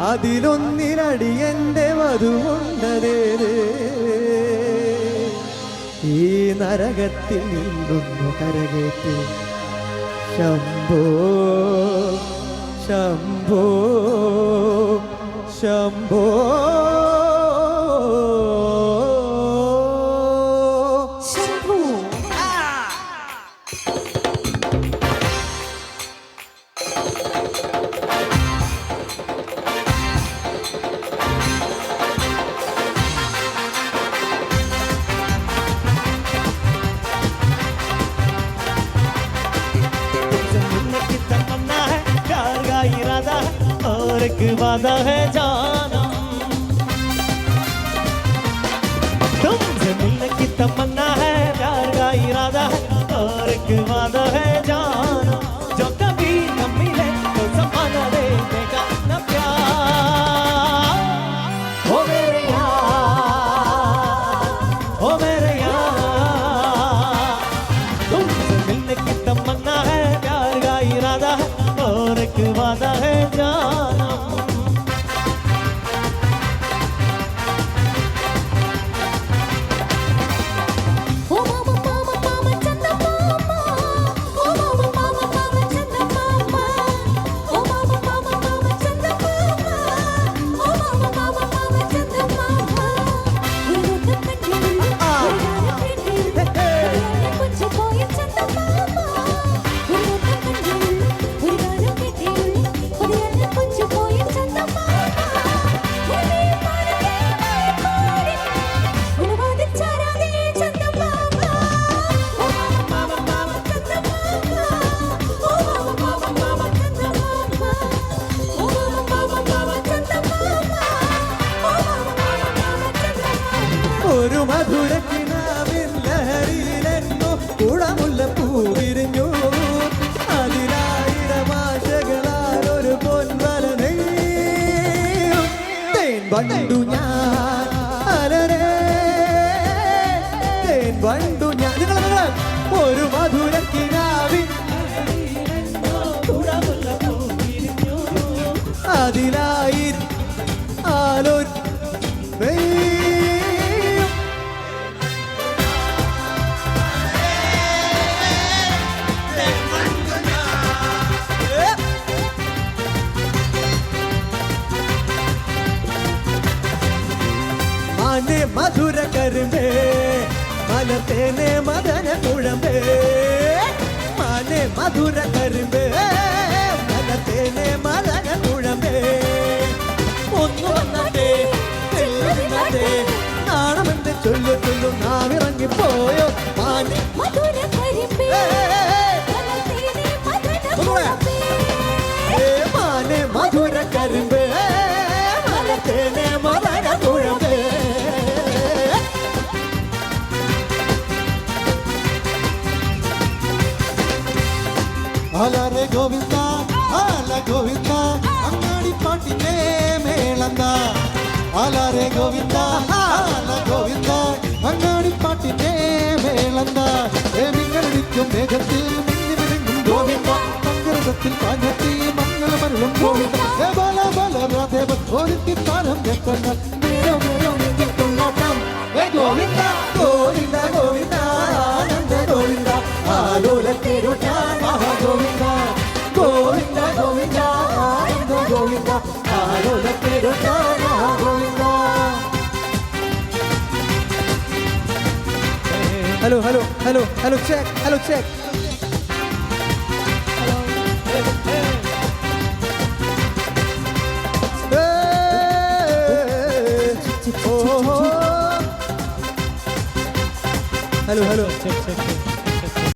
അതിലൊന്നിനടിയന്റെ വധുകൊണ്ടതേത് ഈ നരകത്തിൽ നിന്നു കരകേറ്റ് ശംഭോ ശംഭോ ശംഭോ और एक वादा है जानम, तुमसे मिलने की तमन्ना है, प्यार का इरादा है और एक वादा है जानम। जो कभी न मिले तो ज़माना दे देगा न प्यार। ओ मेरे यार, ओ मेरे यार, तुमसे मिलने की तमन्ना है, प्यार का इरादा है और एक वादा है जानम। ഒരു മധുരക്കിനാവിൻ ലഹരിയിലെന്നോ കുടമുല്ല പൂവിരിഞ്ഞു അതിലായിരം ആശകളാൽ ഒരു പൊൻവല നെയ്യും തേൻ വണ്ടു ഞാൻ അലരേ തേൻ വണ്ടു ഞാൻ നിങ്ങൾ ഒരു മധുരക്കിനാവിൻ അതിലായിരം ആലൊരു മാനെ മധുര കരുമ്പേ മലത്തേനെ മദന കുഴമ്പേ മാനെ മധുര കരുമ്പേ മലത്തേനെ മദന കുഴമ്പേ ഒന്നു വന്നേ നാണമെന്ന് ചൊല്ലു ചൊല്ലും നാവിറങ്ങിപ്പോയോ മാനെ മധുര കരുമ്പേ മാനെ മധുര കരുമ്പേ മലത്തേനെ മദന കുഴമ്പേ ആലാരെ ഗോവിന്ദ ആല ഗോവിന്ദ അങ്ങാടി പാട്ടിന്റെ മേളന്ത ആലാരെ ഗോവിന്ദ ആല ഗോവിന്ദ അങ്ങാടി പാട്ടിന്റെ മേളന്ത മിന്നടിക്കും മേഘത്തിൽ മിന്നി വിഴുങ്ങും ഗോവിന്ദ മംഗളത്തിൽ പാഞ്ഞത്തി മംഗളമരുളും ഗോവിന്ദ ബല ബല രാധേവ ഒരുത്തി താരം വെക്കങ്ങൾ മേലോ മേലോ നെഞ്ചിൽ തുള്ളാട്ടം ഗോവിന്ദ ഗോവിന്ദ ഗോവിന്ദ ആനന്ദ ഗോവിന്ദ ആലോലത്തിരുട്ടാൻ മഹാഗോവിന്ദ ഗോവിന്ദ ഗോവിന്ദ ആനന്ദ ഗോവിന്ദ ആലോലത്തിരുട്ടാൻ Mahagovinda. Hello hello hello hello check hello check hello hello check check